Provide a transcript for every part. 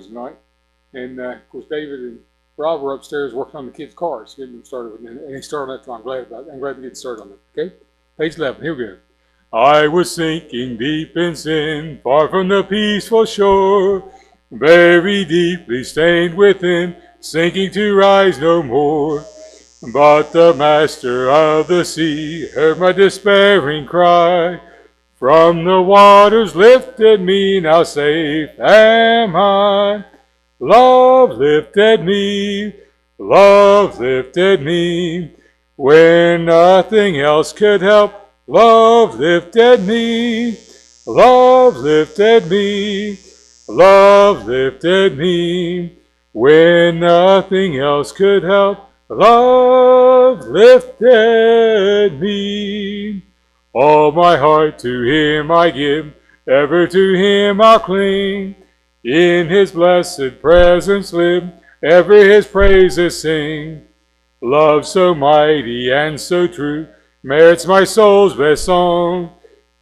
tonight. And, of course, David and Rob were upstairs working on the kids' cars, getting them started. And they started on that, so I'm glad about it. I'm glad to get started on it. Okay? Page 11. Here we go. I was sinking deep in sin, far from the peaceful shore, very deeply stained within, sinking to rise no more. But the master of the sea heard my despairing cry. From the waters lifted me, now safe am I. Love lifted me, love lifted me. When nothing else could help, love lifted me, love lifted me, love lifted me. When nothing else could help, love lifted me. All my heart to him I give, ever to him I'll cling. In his blessed presence live, ever his praises sing. Love so mighty and so true merits my soul's best song.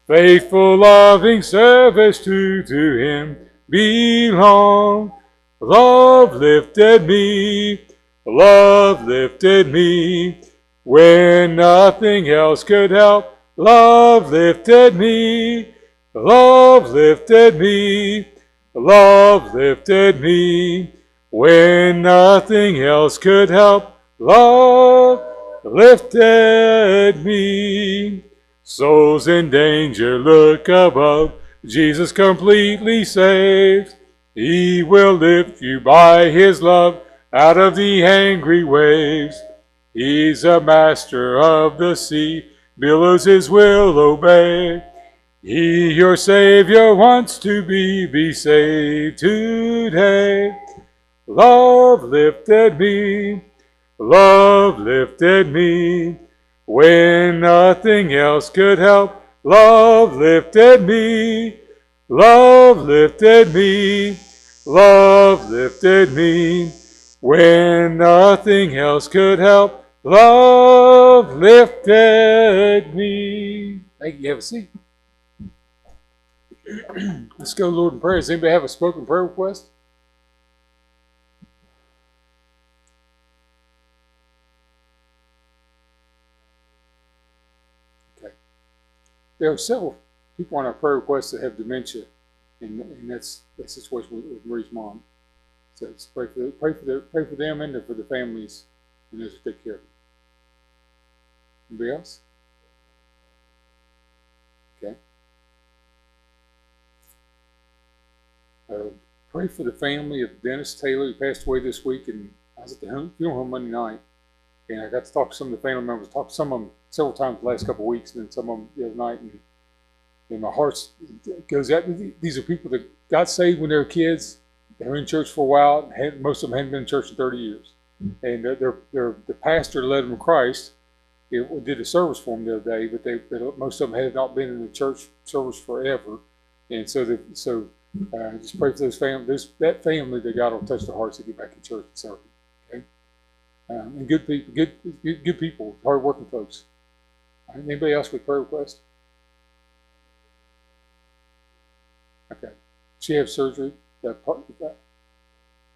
Faithful, loving service to him belong. Love lifted me, love lifted me. When nothing else could help, love lifted me, love lifted me, love lifted me. When nothing else could help, love lifted me. Souls in danger, look above. Jesus completely saves. He will lift you by his love out of the angry waves. He's a master of the sea, billows his will obey. He, your Savior, wants to be saved today. Love lifted me, love lifted me. When nothing else could help, love lifted me, love lifted me, love lifted me. When nothing else could help, love lifted me. Thank you. Have a seat. Let's go, Lord, in prayer. Does anybody have a spoken prayer request? Okay. There are several people on our prayer requests that have dementia, and that's the situation with Marie's mom. So let's pray for them and for the families and those who take care of them. Anybody else? Okay. Pray for the family of Dennis Taylor, who passed away this week, and I was at the funeral home Monday night, and I got to talk to some of the family members. Talked to some of them several times the last couple of weeks, and then some of them the other night, and my heart goes out. These are people that got saved when they were kids. They were in church for a while. Most of them hadn't been in church in 30 years, and the pastor led them to Christ. It did a service for them the other day, but most of them had not been in the church service forever, and so just pray for those families. That family that God will touch their hearts to get back in church and serve. Okay, and good people, good people, hard-working folks. All right, anybody else with prayer request? Okay, she had surgery. That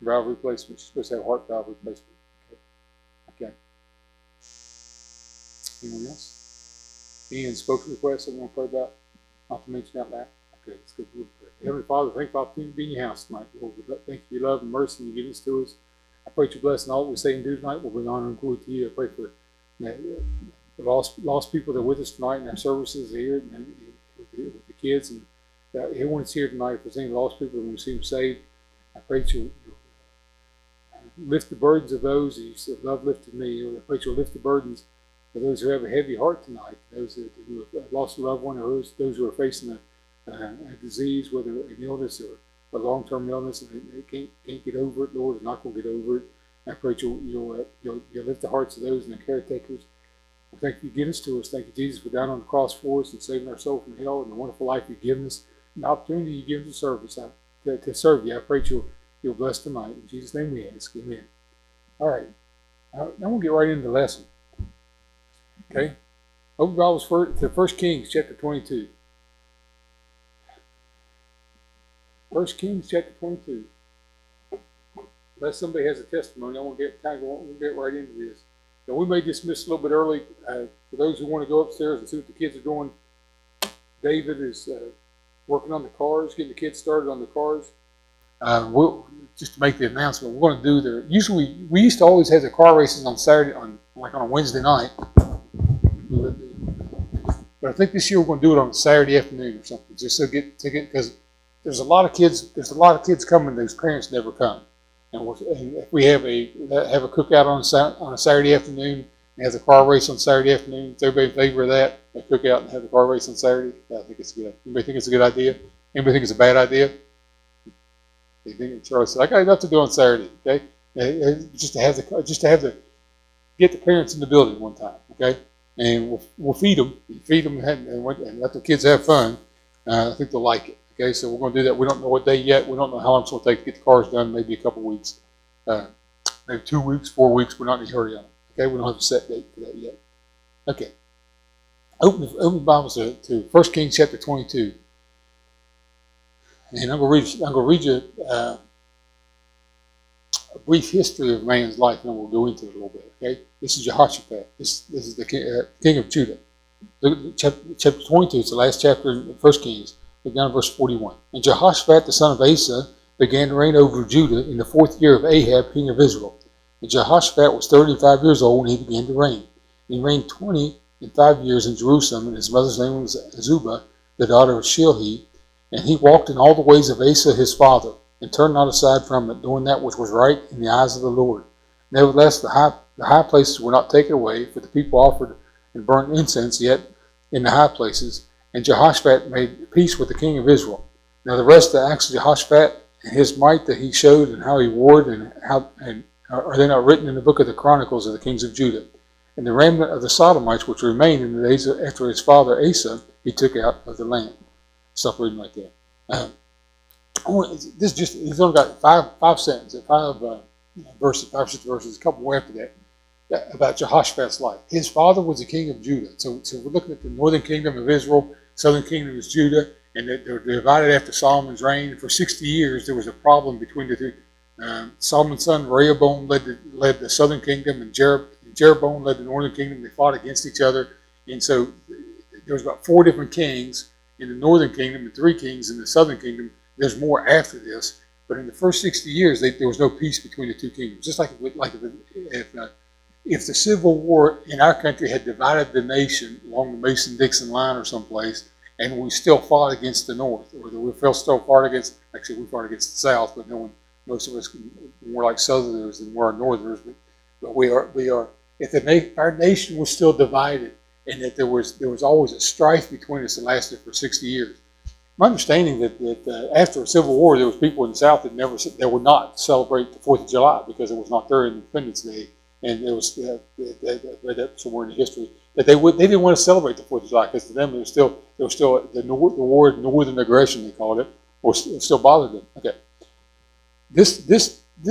valve replacement. She's supposed to have heart valve replacement. Okay. Anyone else? Any spoken requests that we want to pray about? Not to mention out loud. Okay, let's go through prayer. Heavenly Father, thank you for the opportunity to be in your house tonight. Lord, thank you for your love and mercy you give us to us. I pray that your blessing all that we say and do tonight will bring honor and glory to you. I pray for the lost people that are with us tonight in our services here and with the kids and everyone's here tonight. If there's any lost people that want to see them saved, I pray that you'll lift the burdens of those. You said, love lifted me. I pray that you'll lift the burdens of those who have a heavy heart tonight, those who have lost a loved one, or those who are facing a disease, whether an illness or a long-term illness, and they can't get over it, Lord, or not going to get over it. I pray that you'll lift the hearts of those and the caretakers. Thank you for giving us to us. Thank you, Jesus, for dying on the cross for us and saving our soul from hell and the wonderful life you've given us. An opportunity you give to service to serve you. I pray you'll bless tonight. In Jesus' name we ask. Amen. All right. Now we'll get right into the lesson. Okay? Open Bibles to 1 Kings chapter 22. 1 Kings chapter 22. unless somebody has a testimony, I want to get right into this. Now, we may dismiss a little bit early. For those who want to go upstairs and see what the kids are doing, David is working on the cars, getting the kids started on the cars. Just to make the announcement, we're going to do usually we used to always have the car races on Saturday, on a Wednesday night. But I think this year we're going to do it on a Saturday afternoon or something, just so get because there's a lot of kids. There's a lot of kids coming. Whose parents never come, and if we have a cookout on a Saturday afternoon and have the car race on Saturday afternoon, if everybody in favor of that, a cookout and have the car race on Saturday, I think it's good. Anybody think it's a good idea? Anybody think it's a bad idea? They think Charlie said, "I got enough to do on Saturday." Okay, just to get the parents in the building one time. Okay. And we'll feed them and let the kids have fun. I think they'll like it. Okay, so we're going to do that. We don't know what day yet. We don't know how long it's going to take to get the cars done. Maybe a couple weeks, maybe 2 weeks, 4 weeks. We're not in a hurry on it. Okay, we don't have a set date for that yet. Okay, open the Bibles to 1 Kings chapter 22, and I'm going to read you a brief history of man's life, and then we'll go into it a little bit. Okay, this is Jehoshaphat. This is the king of Judah. Chapter 22 is the last chapter in 1 Kings. Look down at verse 41. And Jehoshaphat, the son of Asa, began to reign over Judah in the 4th year of Ahab, king of Israel. And Jehoshaphat was 35 years old when he began to reign. And he reigned 25 years in Jerusalem, and his mother's name was Azubah, the daughter of Shilhi. And he walked in all the ways of Asa his father, and turned not aside from it, doing that which was right in the eyes of the Lord. Nevertheless, the high places were not taken away, for the people offered and burnt incense yet in the high places. And Jehoshaphat made peace with the king of Israel. Now the rest of the acts of Jehoshaphat and his might that he showed and how he warred and are they not written in the book of the Chronicles of the kings of Judah? And the remnant of the Sodomites which remained in the days after his father Asa, he took out of the land. Stop reading right there. He's only got five sentences, verses, 5 or 6 verses, a couple more after that, about Jehoshaphat's life. His father was the king of Judah. So we're looking at the northern kingdom of Israel, southern kingdom is Judah, and they're divided after Solomon's reign. For 60 years, there was a problem between the two. Solomon's son Rehoboam led the southern kingdom, and Jeroboam led the northern kingdom. They fought against each other, and so there was about 4 different kings in the northern kingdom and 3 kings in the southern kingdom. There's more after this, but in the first 60 years, there was no peace between the 2 kingdoms. Just like if the Civil War in our country had divided the nation along the Mason-Dixon line or someplace, and we still fought against the North, or we still fought against, actually we fought against the South, but most of us more like Southerners than we are Northerners, but we are. If our nation was still divided, and that there was always a strife between us that lasted for 60 years. My understanding that after the Civil War, there was people in the South that would not celebrate the 4th of July because it was not their Independence Day, and there was read that somewhere in the history that they didn't want to celebrate the 4th of July because to them there was still the war of northern aggression, they called it, or it still bothered them. Okay, this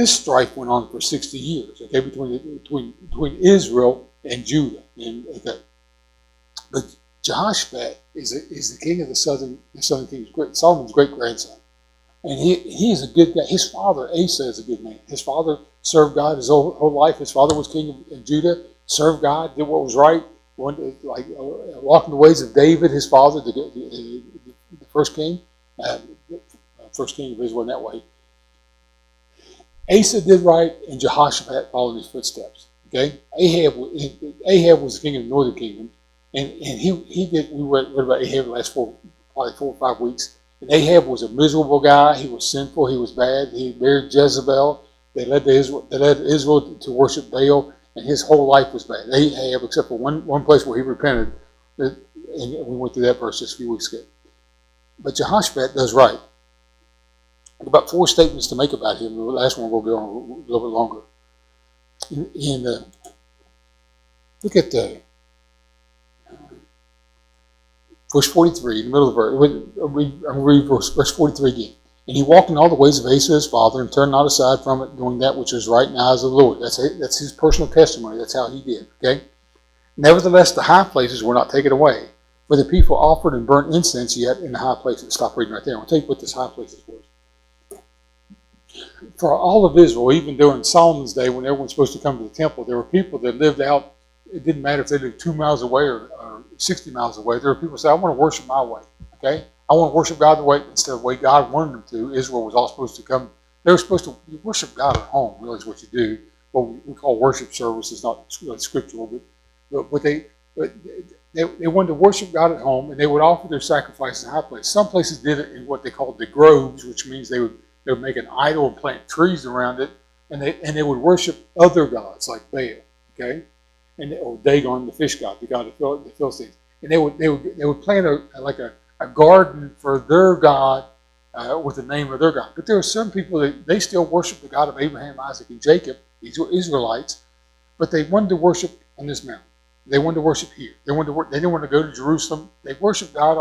strife went on for 60 years. Okay, between Israel and Judah, and okay, but Jehoshaphat is the king of the southern kingdom, Solomon's great grandson, and he is a good guy. His father Asa is a good man. His father served God his whole life. His father was king of Judah, served God, did what was right, walking the ways of David, his father, the first king of Israel in that way. Asa did right, and Jehoshaphat followed his footsteps. Okay, Ahab was the king of the northern kingdom. And he did. We read about Ahab the last probably 4 or 5 weeks. And Ahab was a miserable guy. He was sinful. He was bad. He married Jezebel. They led Israel to worship Baal, and his whole life was bad. Ahab, except for one place where he repented, and we went through that verse just a few weeks ago. But Jehoshaphat does right. About 4 statements to make about him. The last one will go on a little bit longer. Look at the verse 43, in the middle of the verse. I'll read verse 43 again. And he walked in all the ways of Asa his father, and turned not aside from it, doing that which is right in the eyes of the Lord. That's his personal testimony. That's how he did. Okay. Nevertheless, the high places were not taken away, for the people offered and burnt incense yet in the high places. Stop reading right there. I'll tell you what this high places was. For all of Israel, even during Solomon's day, when everyone's supposed to come to the temple, there were people that lived out. It didn't matter if they lived 2 miles away or 60 miles away. There were people who said, I want to worship my way. Okay? I want to worship God the way, instead of the way God wanted them to. Israel was all supposed to come. They were supposed to worship God at home, really is what you do. What we call worship service is not really scriptural, but they wanted to worship God at home, and they would offer their sacrifices in high places. Some places did it in what they called the groves, which means they would make an idol and plant trees around it, and they would worship other gods like Baal, okay, or Dagon, the fish god, the god of the Philistines, and they would plant a garden for their god with the name of their god. But there are some people that they still worship the God of Abraham, Isaac, and Jacob. These were Israelites, but they wanted to worship on this mountain. They wanted to worship here. They didn't want to go to Jerusalem. They worshiped God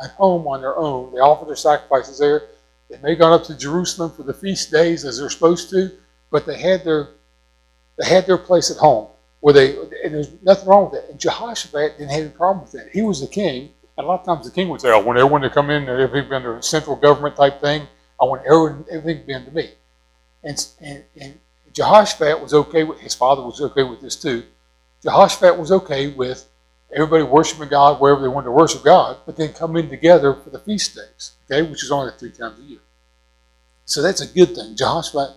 at home on their own. They offered their sacrifices there. They may have gone up to Jerusalem for the feast days as they're supposed to, but they had their place at home and there's nothing wrong with that. And Jehoshaphat didn't have any problem with that. He was the king, and a lot of times the king would say, I want everyone to come in, everything be under a central government type thing. I want everything to be under me. And Jehoshaphat was okay with, his father was okay with this too. Jehoshaphat was okay with everybody worshiping God wherever they wanted to worship God, but then come in together for the feast days, okay, which is only 3 times a year. So that's a good thing. Jehoshaphat,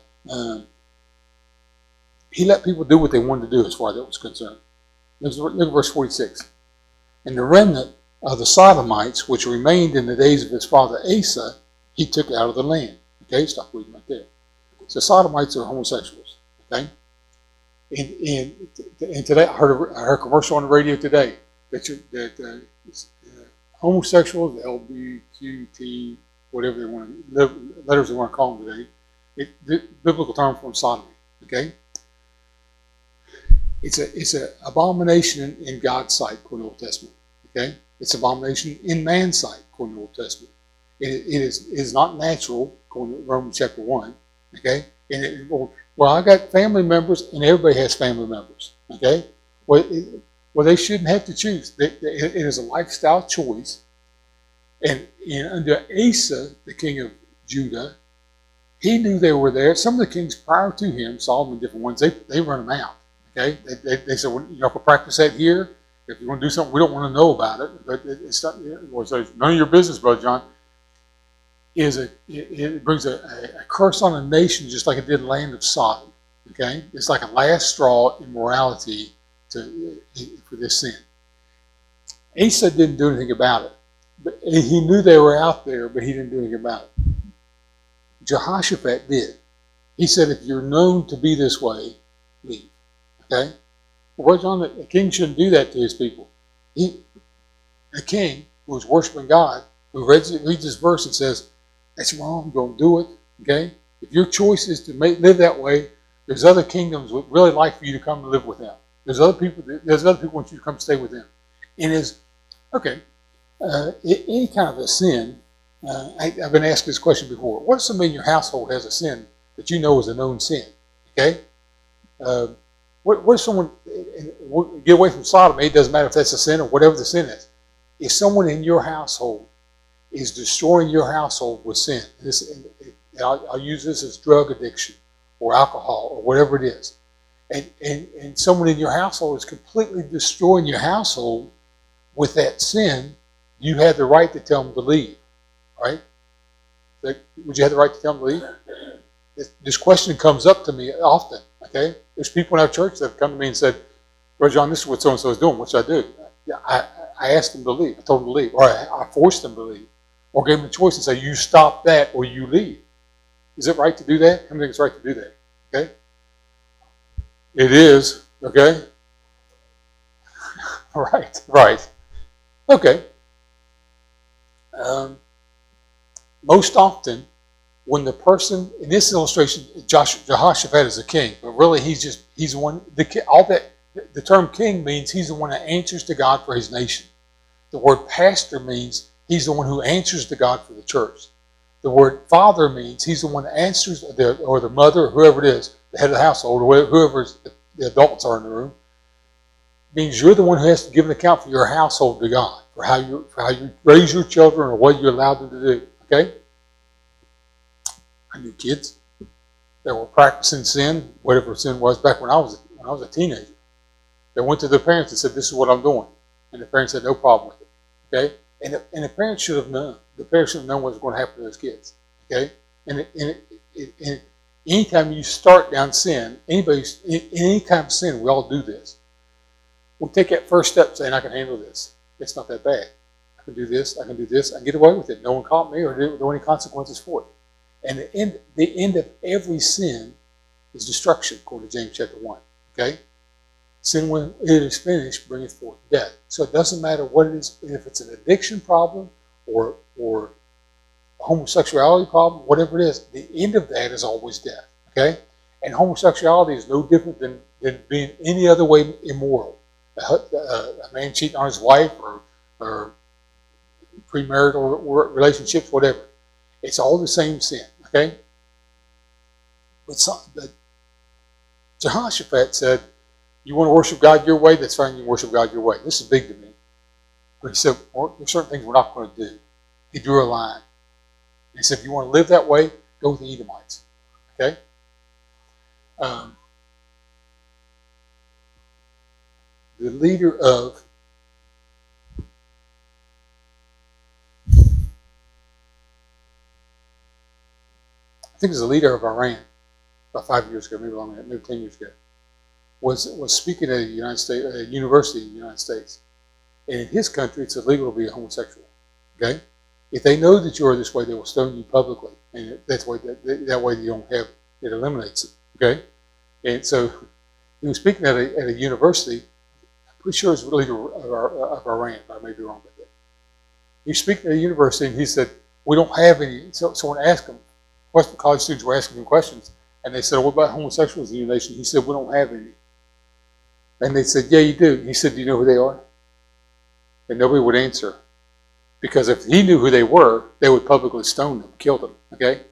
he let people do what they wanted to do as far as that was concerned. Look at verse 46. And the remnant of the Sodomites, which remained in the days of his father Asa, he took out of the land. Okay, stop reading right there. So Sodomites are homosexuals, okay? And today, I heard a commercial on the radio today that homosexuals, LBQT, whatever they want, letters they want to call them today, the biblical term for sodomy. Okay, it's an abomination in God's sight, according to the Old Testament. Okay, it's an abomination in man's sight, according to the Old Testament. It is not natural, according to Romans chapter 1. Okay, and well, I got family members, and everybody has family members. Okay, well, they shouldn't have to choose. It is a lifestyle choice. And under Asa, the king of Judah, he knew they were there. Some of the kings prior to him, Solomon, different ones, they run them out. Okay, they said, well, you have to practice that here. If you want to do something, we don't want to know about it. But it's not. Or it says, none of your business, Brother John. It brings a curse on a nation just like it did the land of Sodom. Okay, it's like a last straw in morality for this sin. Asa didn't do anything about it, but he knew they were out there, but he didn't do anything about it. Jehoshaphat did. He said, "If you're known to be this way, leave." Okay, well, John, a king shouldn't do that to his people. A king who is worshiping God, who reads this verse and says, "That's wrong. Don't do it." Okay, if your choice is to live that way, there's other kingdoms would really like for you to come and live with them. There's other people who want you to come stay with them. And any kind of a sin. I've been asked this question before. What if somebody in your household has a sin that you know is a known sin? Okay, what if someone get away from sodomy? It doesn't matter if that's a sin or whatever the sin is. If someone in your household is destroying your household with sin, I'll use this as drug addiction or alcohol or whatever it is, and someone in your household is completely destroying your household with that sin, you have the right to tell them to leave, right? Would you have the right to tell them to leave? This question comes up to me often, okay? There's people in our church that have come to me and said, Brother John, this is what so-and-so is doing. What should I do? I asked them to leave. I told them to leave. Or I forced them to leave. Or gave them the choice and say, you stop that or you leave. Is it right to do that? I think it's right to do that, okay? It is, okay? Right. Okay. Most often, when the person in this illustration, Jehoshaphat is a king, but really he's the one. The term king means he's the one that answers to God for his nation. The word pastor means he's the one who answers to God for the church. The word father means he's the one that answers, or the mother, or whoever it is, the head of the household, or whoever the adults are in the room. Means you're the one who has to give an account for your household to God, for how you raise your children or what you allowed them to do. Okay? I knew kids. that were practicing sin, whatever sin was, back when I was a teenager. They went to their parents and said, "This is what I'm doing," and the parents said, "No problem with it." Okay, and the parents should have known. The parents should have known what was going to happen to those kids. Okay, and anytime you start down sin, any kind of sin, we all do this. We take that first step saying, "I can handle this. It's not that bad. I can do this. I can do this. I can get away with it. No one caught me or there were any consequences for it." And the end of every sin is destruction, according to James chapter 1. Okay? Sin, when it is finished, bringeth forth death. So it doesn't matter what it is, if it's an addiction problem or a homosexuality problem, whatever it is, the end of that is always death. Okay? And homosexuality is no different than being any other way immoral. A man cheating on his wife or premarital relationships, whatever. It's all the same sin. Okay? But Jehoshaphat said, "You want to worship God your way? That's fine, you worship God your way." This is big to me. But he said, well, there's certain things we're not going to do. He drew a line. He said, if you want to live that way, go with the Edomites. Okay? The leader of I think it was the leader of Iran about 5 years ago, maybe longer than that, maybe 10 years ago, was speaking at a university in the United States. And in his country, it's illegal to be a homosexual. Okay? If they know that you are this way, they will stone you publicly. And that way you don't have, it eliminates it. Okay? And so he was speaking at a university. I'm pretty sure it's the leader of Iran, but I may be wrong about that. He was speaking at a university, and he said, "We don't have any." So someone asked him, college students were asking him questions, and they said, "What about homosexuals in your nation?" He said, "We don't have any." And they said, "Yeah, you do." He said, "Do you know who they are?" And nobody would answer. Because if he knew who they were, they would publicly stone them, kill them. Okay?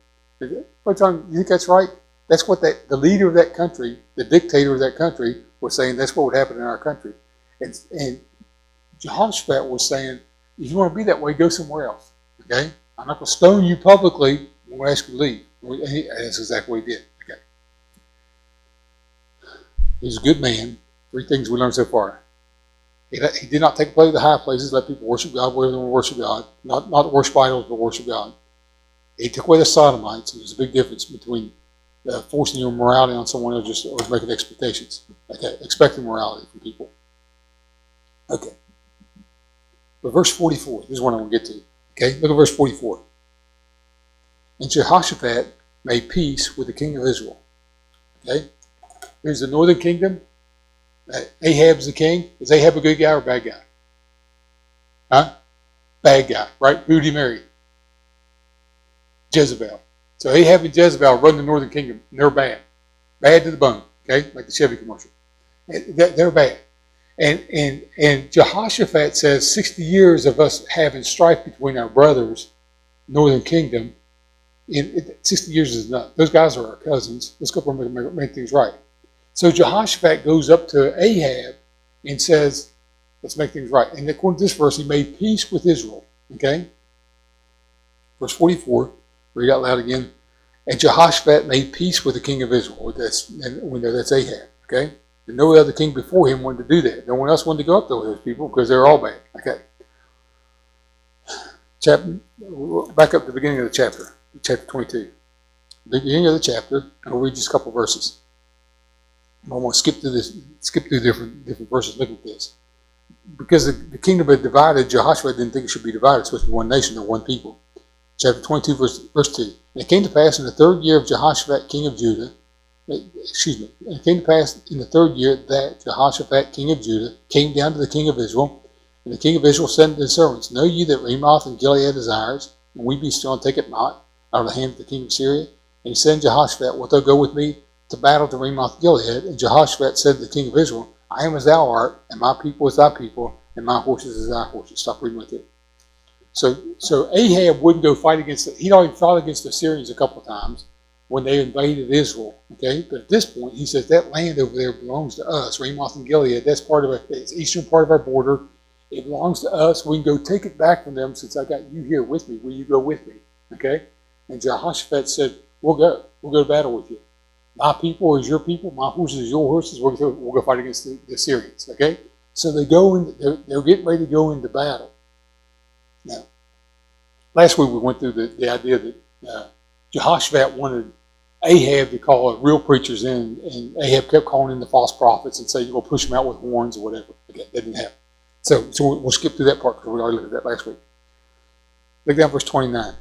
But John, you think that's right? That's what the leader of that country, the dictator of that country, was saying. That's what would happen in our country. And Jehoshaphat was saying, if you want to be that way, go somewhere else. Okay? I'm not going to stone you publicly. I'm going to ask you to leave. And that's exactly what he did. Okay? He's a good man. 3 things we learned so far. He did not take place of the high places, let people worship God where they want to worship God. Not worship idols, but worship God. He took away the sodomites. There's a big difference between forcing your morality on someone else or making expectations. Okay, expecting morality from people. Okay. But verse 44, this is what I want to get to. Okay, look at verse 44. And Jehoshaphat made peace with the king of Israel. Okay, here's the northern kingdom. Ahab's the king. Is Ahab a good guy or a bad guy? Huh? Bad guy, right? Who did he marry? Jezebel. So Ahab and Jezebel run the northern kingdom. And they're bad. Bad to the bone. Okay? Like the Chevy commercial. They're bad. And Jehoshaphat says 60 years of us having strife between our brothers, northern kingdom, 60 years is enough. Those guys are our cousins. Let's go up and make things right. So Jehoshaphat goes up to Ahab and says, let's make things right. And according to this verse, he made peace with Israel. Okay? Verse 44, read out loud again. And Jehoshaphat made peace with the king of Israel. We know that's Ahab. Okay? And no other king before him wanted to do that. No one else wanted to go up to those people because they were all bad. Okay. Back up to the beginning of the chapter 22. The beginning of the chapter, I'll read just a couple verses. I want to skip through different verses. Look at this. Because the kingdom had divided, Jehoshaphat didn't think it should be divided. It's supposed to be one nation or one people. Chapter 22, verse 2. And it came to pass in the 3rd year of Jehoshaphat, king of Judah, and it came to pass in the 3rd year that Jehoshaphat, king of Judah, came down to the king of Israel. And the king of Israel said to his servants, Know ye that Ramoth and Gilead is ours, and we be still and take it not out of the hand of the king of Syria? And he said unto Jehoshaphat, Wilt thou go with me to battle to Ramoth Gilead? And Jehoshaphat said to the king of Israel, I am as thou art, and my people is thy people, and my horses as thy horses. Stop reading with it. So Ahab wouldn't go fight against it. He'd already fought against the Syrians a couple of times when they invaded Israel. Okay, but at this point he says that land over there belongs to us. Ramoth and Gilead, that's it's eastern part of our border. It belongs to us. We can go take it back from them since I got you here with me. Will you go with me? Okay? And Jehoshaphat said, We'll go to battle with you. My people is your people. My horses is your horses. We'll go fight against the Syrians. Okay? So they go in. They're getting ready to go into battle. Now, last week we went through the idea that Jehoshaphat wanted Ahab to call real preachers in, and Ahab kept calling in the false prophets and say, you're going to push them out with horns or whatever. Okay, that didn't happen. So we'll skip through that part because we already looked at that last week. Look down verse 29.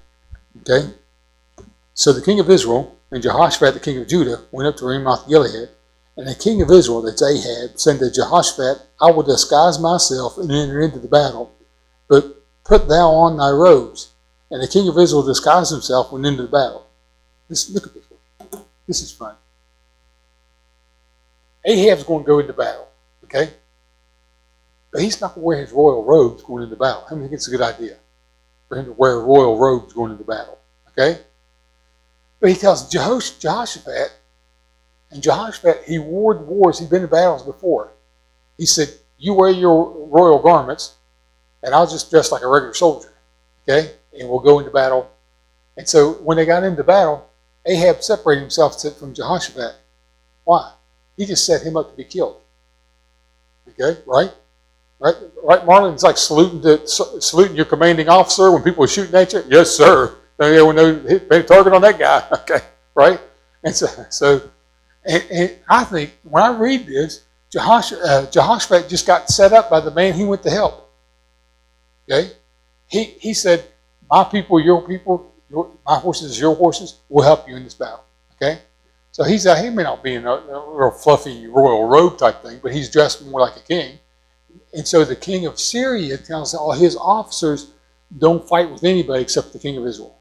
Okay? So the king of Israel and Jehoshaphat, the king of Judah, went up to Ramoth Gilead, and the king of Israel, that's Ahab, said to Jehoshaphat, I will disguise myself and enter into the battle, but put thou on thy robes. And the king of Israel disguised himself and went into the battle. Look at this one. This is fun. Ahab's going to go into battle, okay? But he's not going to wear his royal robes going into battle. How many think it's a good idea for him to wear royal robes going into battle, okay? But he tells Jehoshaphat, and Jehoshaphat, he warred wars, he'd been in battles before. He said, you wear your royal garments, and I'll just dress like a regular soldier, okay? And we'll go into battle. And so when they got into battle, Ahab separated himself from Jehoshaphat. Why? He just set him up to be killed. Okay, right? Right, Marlon? It's like saluting your commanding officer when people are shooting at you. Yes, sir. Everyone knows hit a target on that guy. Okay, right? And and I think when I read this, Jehoshaphat just got set up by the man he went to help. Okay, he said, "My people, your people, my horses, your horses. Will help you in this battle." Okay, so he may not be in a real fluffy royal robe type thing, but he's dressed more like a king. And so the king of Syria tells all his officers, don't fight with anybody except the king of Israel.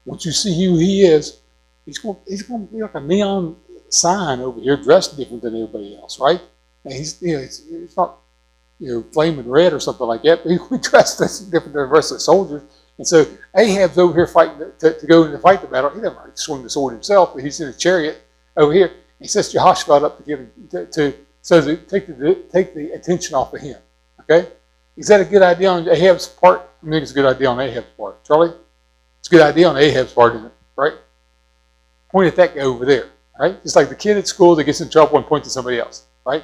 Once you see who he is, he's going to be like a neon sign over here, dressed different than everybody else, right? And he's not flaming red or something like that, but he's dressed different than the rest of the soldiers. And so Ahab's over here fighting to go in to fight the battle. He doesn't really swing the sword himself, but he's in a chariot over here. He sets Jehoshaphat up to give him so take the attention off of him. Okay? Is that a good idea on Ahab's part? I think it's a good idea on Ahab's part. Charlie? It's a good idea on Ahab's part, isn't it? Right? Point at that guy over there. Right? It's like the kid at school that gets in trouble and points at somebody else. Right?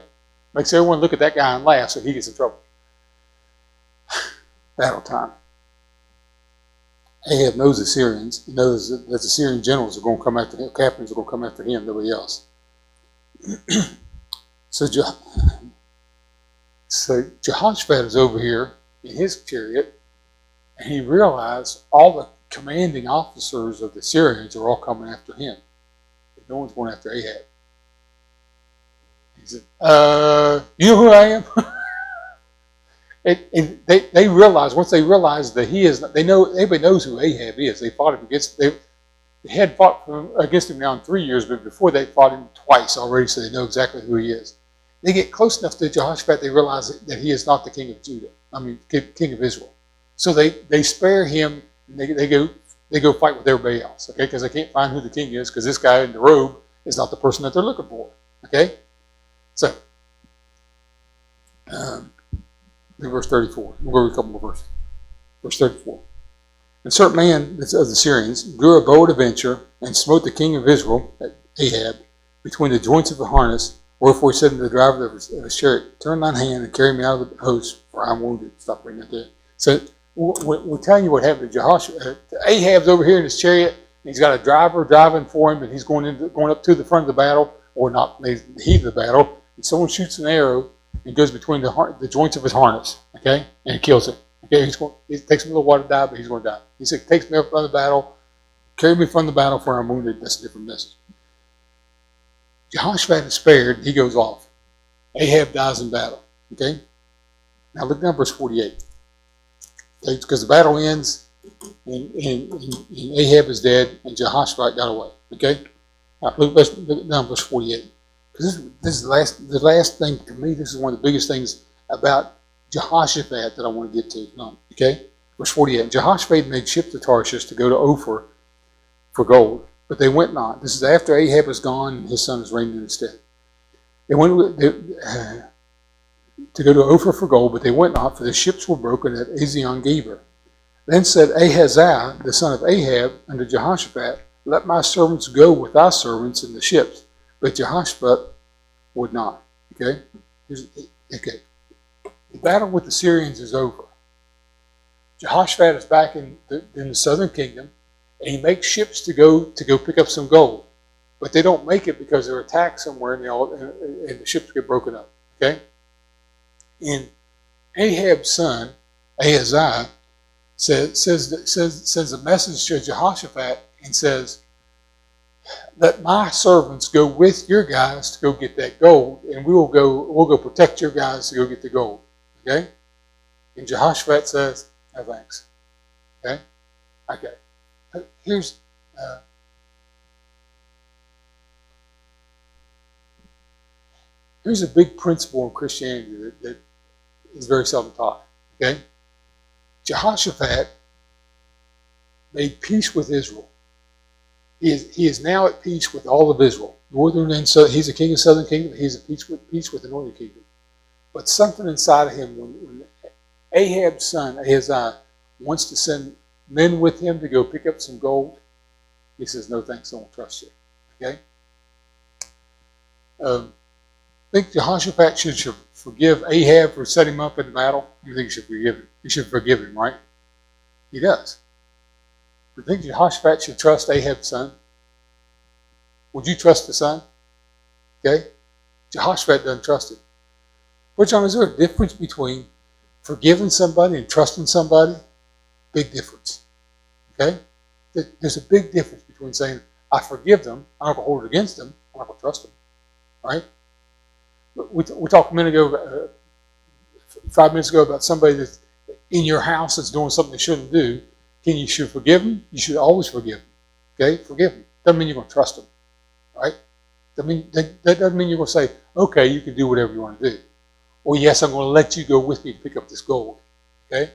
Makes everyone look at that guy and laugh so he gets in trouble. Battle time. Ahab knows the Syrians. He knows that the Syrian generals are going to come after him. Captains are going to come after him, nobody else. So Jehoshaphat is over here in his chariot, and he realized all the commanding officers of the Syrians are all coming after him. But no one's going after Ahab. He said, you know who I am? and they realize, once they realize that he is, everybody knows who Ahab is. They fought him they had fought against him now in 3 years, but before they fought him twice already, so they know exactly who he is. They get close enough to Jehoshaphat, they realize that he is not the king of Judah. King of Israel. So they spare him, and they go fight with everybody else, okay? Because they can't find who the king is, because this guy in the robe is not the person that they're looking for, okay? So, verse 34. We'll go a couple more verses. Verse 34. And certain man of the Syrians drew a bow at a venture and smote the king of Israel, Ahab, between the joints of the harness. Wherefore he said to the driver of his chariot, turn thine hand and carry me out of the host, for I am wounded. Stop reading it there. So we're telling you what happened to Jehoshaphat. Ahab's over here in his chariot, and he's got a driver driving for him, and he's going up to the front of the battle, or not the heat of the battle, and someone shoots an arrow and goes between the joints of his harness, okay, and it kills him. Okay, it takes him a little while to die, but he's going to die. He said, takes me up from the battle, carry me from the battle, for I'm wounded. That's a different message. Jehoshaphat is spared, he goes off. Ahab dies in battle. Okay? Now look down verse 48. Okay, because the battle ends and Ahab is dead and Jehoshaphat got away. Okay? Now, look down verse 48. Because this is the last thing to me, this is one of the biggest things about Jehoshaphat that I want to get to. Okay? Verse 48. Jehoshaphat made ships to Tarshish to go to Ophir for gold. But they went not. This is after Ahab is gone and his son is reigned in his stead. They went to go to Ophir for gold, but they went not, for the ships were broken at Ezion Geber. Then said Ahaziah, the son of Ahab, unto Jehoshaphat, let my servants go with thy servants in the ships, but Jehoshaphat would not. Okay? Okay. The battle with the Syrians is over. Jehoshaphat is back in the southern kingdom, and he makes ships to go pick up some gold. But they don't make it because they're attacked somewhere, and the ships get broken up. Okay? And Ahab's son, Ahaziah, sends a message to Jehoshaphat and says, "Let my servants go with your guys to go get that gold, and we'll go protect your guys to go get the gold." Okay? And Jehoshaphat says, "No thanks." Okay? Okay. Here's a big principle in Christianity that is very seldom taught. Okay? Jehoshaphat made peace with Israel. He is now at peace with all of Israel. Northern and southern. He's a king of the southern kingdom. He's at peace with the northern kingdom. But something inside of him, when Ahab's son, Ahaziah, wants to send men with him to go pick up some gold, he says, "No thanks, I won't trust you." Okay? I think Jehoshaphat should forgive Ahab for setting him up in the battle. You think he should forgive him? He should forgive him, right? He does. But think Jehoshaphat should trust Ahab's son? Would you trust the son? Okay? Jehoshaphat doesn't trust him. But John, is there a difference between forgiving somebody and trusting somebody? Big difference. Okay? There's a big difference between saying, "I forgive them, I'm not going to hold it against them, I'm not going to trust them." Right? We talked a minute ago, 5 minutes ago, about somebody that's in your house that's doing something they shouldn't do. You should forgive them? You should always forgive them. Okay? Forgive them. Doesn't mean you're going to trust them. Right? That doesn't mean you're going to say, "Okay, you can do whatever you want to do." Or, "Yes, I'm going to let you go with me to pick up this gold." Okay?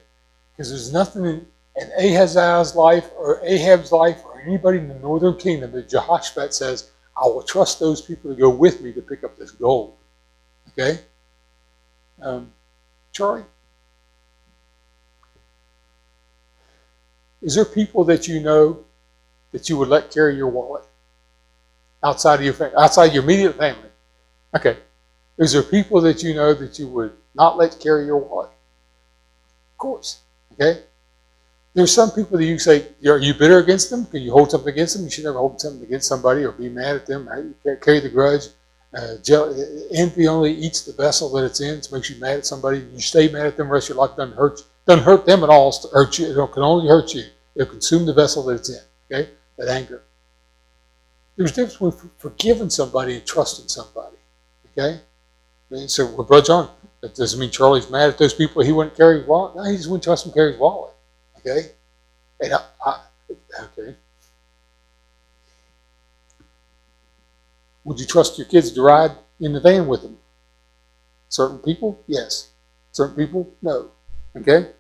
Because there's nothing in Ahaziah's life or Ahab's life or anybody in the northern kingdom that Jehoshaphat says, "I will trust those people to go with me to pick up this gold." Okay? Charlie? Is there people that you know that you would let carry your wallet outside of your family, outside your immediate family? Okay. Is there people that you know that you would not let carry your wallet? Of course. Okay. There's some people that you say, "Are you bitter against them? Can you hold something against them?" You should never hold something against somebody or be mad at them. Right? Carry the grudge. Envy only eats the vessel that it's in. It makes you mad at somebody. You stay mad at them the rest of your life. Doesn't hurt them at all. It hurt you. It can only hurt you. It'll consume the vessel that it's in. Okay? That anger. There's a difference between forgiving somebody and trusting somebody. Okay? And so, well, Brother John, that doesn't mean Charlie's mad at those people. He wouldn't carry his wallet. No, he just wouldn't trust him to carry his wallet. Okay? And okay. Would you trust your kids to ride in the van with them? Certain people, yes. Certain people, no. Okay?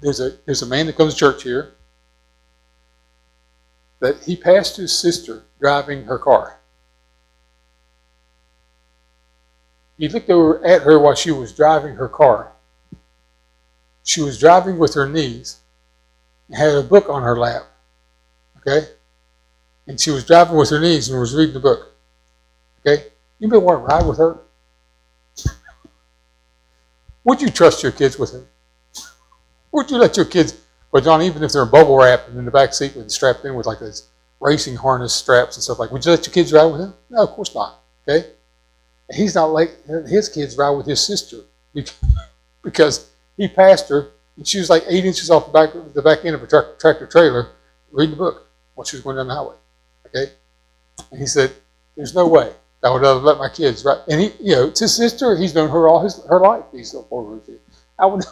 There's a man that comes to church here that he passed his sister driving her car. He looked over at her while she was driving her car. She was driving with her knees and had a book on her lap. Okay? And she was driving with her knees and was reading the book. Okay? You may want to ride with her. Would you trust your kids with her? Would you let your kids, well, John, even if they're in bubble wrap and in the back seat with strapped in with like those racing harness straps and stuff like that, would you let your kids ride with him? No, of course not. Okay? And he's not letting his kids ride with his sister because he passed her and she was like 8 inches off the back end of a tractor trailer reading the book while she was going down the highway. Okay? And he said, "There's no way I would ever let my kids ride." And he, it's his sister. He's known her all her life. He's so poor. I would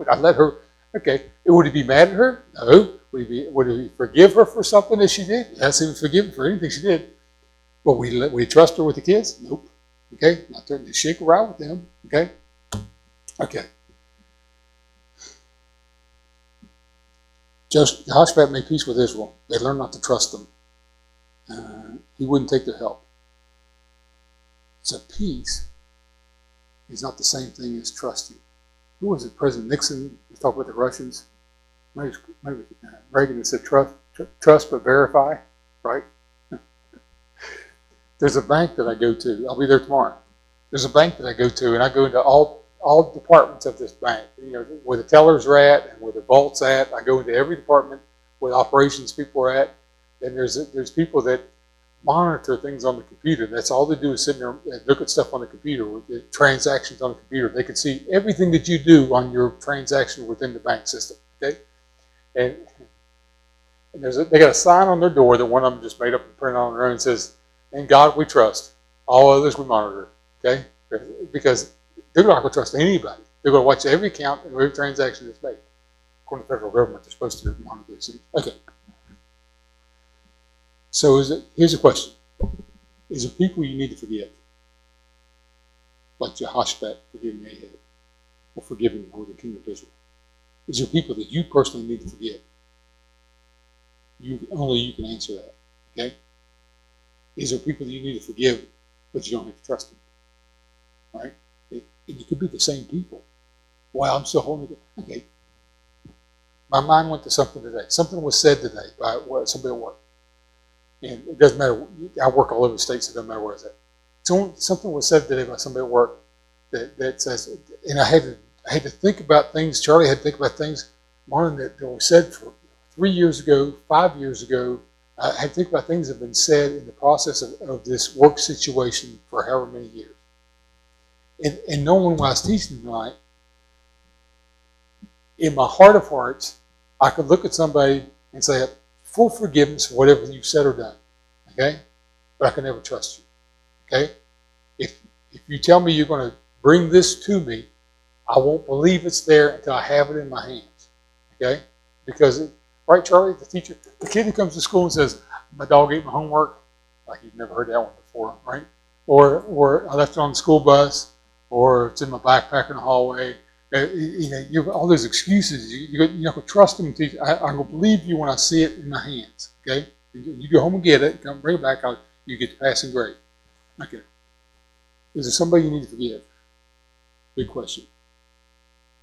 I let her. Okay, would he be mad at her? No. Would he forgive her for something that she did? Yes, he would forgive her for anything she did. But would he trust her with the kids? Nope. Okay, not there. She could ride with them. Okay. Okay. Jehoshaphat made peace with Israel. They learned not to trust them. He wouldn't take their help. So peace is not the same thing as trusting. Who was it? President Nixon was talking about the Russians. Maybe Reagan said trust but verify, right? There's a bank that I go to. I'll be there tomorrow. There's a bank that I go to, and I go into all departments of this bank. Where the tellers are at and where the vault's at. I go into every department where the operations people are at. And there's people that monitor things on the computer. That's all they do is sit there and look at stuff on the computer, with the transactions on the computer. They can see everything that you do on your transaction within the bank system. Okay, and they got a sign on their door that one of them just made up and printed on their own and says, "In God we trust, all others we monitor." Okay, because they're not going to trust anybody. They're going to watch every account and every transaction that's made. According to the federal government, they're supposed to monitor these things. Okay. So here's a question. Is there people you need to forgive? Like Jehoshaphat forgiving Ahab, or forgiving the northern kingdom of Israel? Is there people that you personally need to forgive? Only you can answer that. Okay? Is there people that you need to forgive, but you don't have to trust them? Right? And it could be the same people. Wow, I'm so holding it. Okay. My mind went to something today. Something was said today by somebody at work. And it doesn't matter. I work all over the state, so it doesn't matter where it's at. So something was said today by somebody at work that says, and I had to think about things. Charlie had to think about things, Marlon, that were said for 3 years ago, 5 years ago. I had to think about things that have been said in the process of this work situation for however many years. And knowing what I was teaching tonight, in my heart of hearts, I could look at somebody and say, full forgiveness for whatever you've said or done, okay? But I can never trust you, okay? If you tell me you're going to bring this to me, I won't believe it's there until I have it in my hands, okay? Because, right, Charlie, the teacher, the kid who comes to school and says, my dog ate my homework, like you've never heard that one before, right? Or I left it on the school bus, or it's in my backpack in the hallway. You have all those excuses. You're not going to trust them. I'm going to believe you when I see it in my hands. Okay? You go home and get it. Come bring it back. You get the passing grade. Okay. Is there somebody you need to forgive? Big question.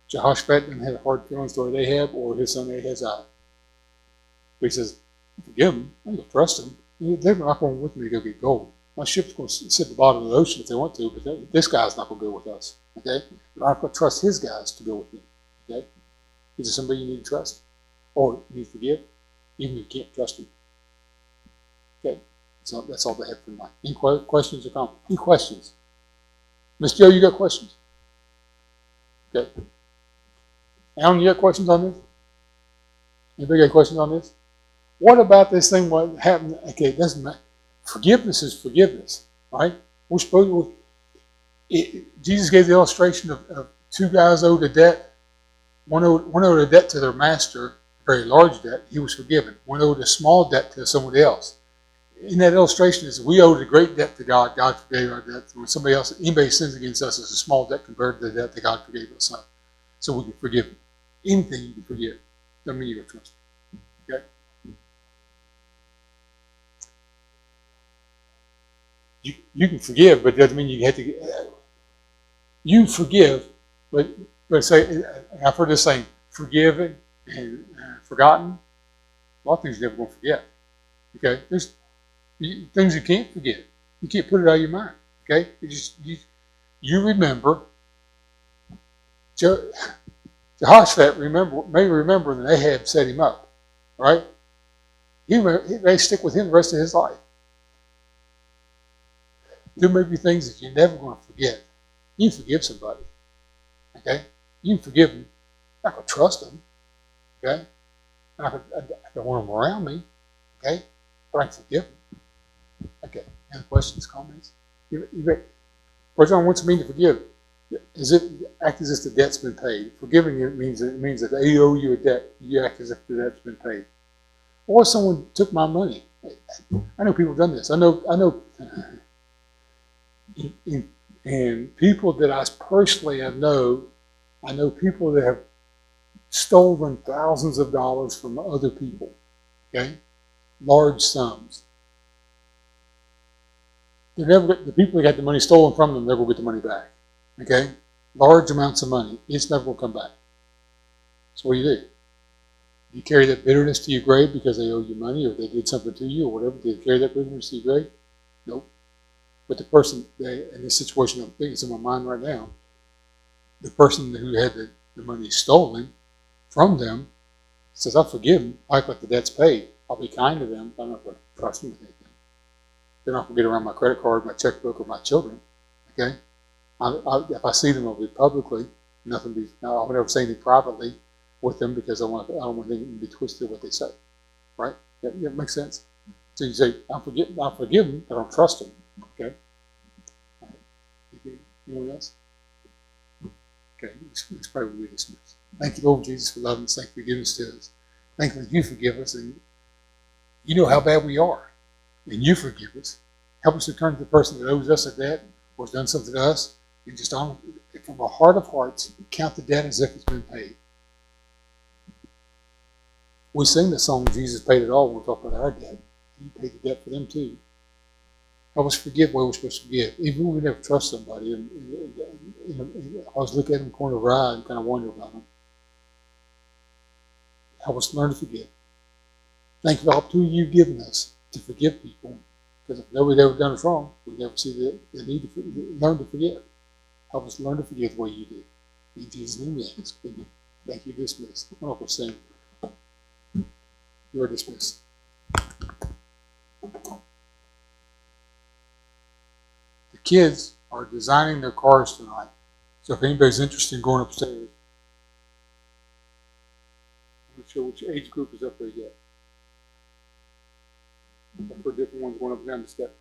Jehoshaphat didn't have hard feelings toward Ahab or his son Ahaziah. But he says, forgive them. I'm going to trust them. They're not going with me to go get gold. My ship's going to sit at the bottom of the ocean if they want to, but this guy's not going to go with us. Okay? But I'm going to trust his guys to go with me. Okay? Is there somebody you need to trust? Or you need to forgive? Even if you can't trust them. Okay? So that's all they have for tonight. Any questions or comments? Any questions? Miss Joe, you got questions? Okay. Alan, you got questions on this? Anybody got questions on this? What about this thing? What happened? Okay, it doesn't matter. Forgiveness is forgiveness, right? We're supposed to. Jesus gave the illustration of two guys owed a debt. One owed a debt to their master, a very large debt. He was forgiven. One owed a small debt to somebody else. In that illustration, is we owed a great debt to God. God forgave our debt. When anybody sins against us, it's a small debt compared to the debt that God forgave us. So we can forgive them. Anything you can forgive. Doesn't mean you don't trust them. Okay? You can forgive, but it doesn't mean you have to. You forgive, but say, I've heard this saying, forgiven and forgotten. A lot of things you're never going to forget. Okay, there's things you can't forget. You can't put it out of your mind. Okay, you remember. Jehoshaphat may remember that Ahab set him up, right? He may stick with him the rest of his life. There may be things that you're never going to forget. You can forgive somebody, okay? You can forgive them. I'm not going to trust them, okay? I don't want them around me, okay? But I can forgive them. Okay, any questions, comments? What does it mean to forgive? Is it act as if the debt's been paid? Forgiving it means that they owe you a debt. You act as if the debt's been paid. Or someone took my money. I know people have done this. I know and people that I personally I know people that have stolen thousands of dollars from other people. Okay? Large sums. The people that got the money stolen from them never will get the money back. Okay? Large amounts of money. It's never going to come back. So what do? You carry that bitterness to your grave because they owe you money or they did something to you or whatever? Do you carry that bitterness to your grave? Nope. But the person, in this situation, I'm thinking it's in my mind right now, the person who had the money stolen from them says, I forgive them. I act like the debt's paid. I'll be kind to them. I'm not going to trust them with anything. They're not going to get around my credit card, my checkbook, or my children. Okay? If I see them, I'll be publicly. I won't ever say anything privately with them because I don't want them to be twisted what they say. Right? Yeah, it makes sense. So you say, I forgive them, I don't trust them. Okay? All right. Anyone else? Okay, let's pray with me this minute. Thank you, Lord Jesus, for loving us. Thank you for giving us to us. Thank you that you forgive us, and you know how bad we are, and you forgive us. Help us to turn to the person that owes us a debt or has done something to us, and just from our heart of hearts, count the debt as if it's been paid. We sing the song, Jesus paid it all, when we talk about our debt. He paid the debt for them too. Help us forgive where we're supposed to forgive, even when we never trust somebody. And I always look at them in the corner of our eye and kind of wonder about them. Help us learn to forgive. Thank you for the opportunity you've given us to forgive people. Because if nobody's ever done us wrong, we never see the need to learn to forgive. Help us learn to forgive the way you do. In Jesus' name we ask. Thank you. Dismissed. I'm not going to sing. You are dismissed. The kids are designing their cars tonight. So if anybody's interested in going upstairs, I'm not sure which age group is up there yet. I've heard different ones going up and down the steps.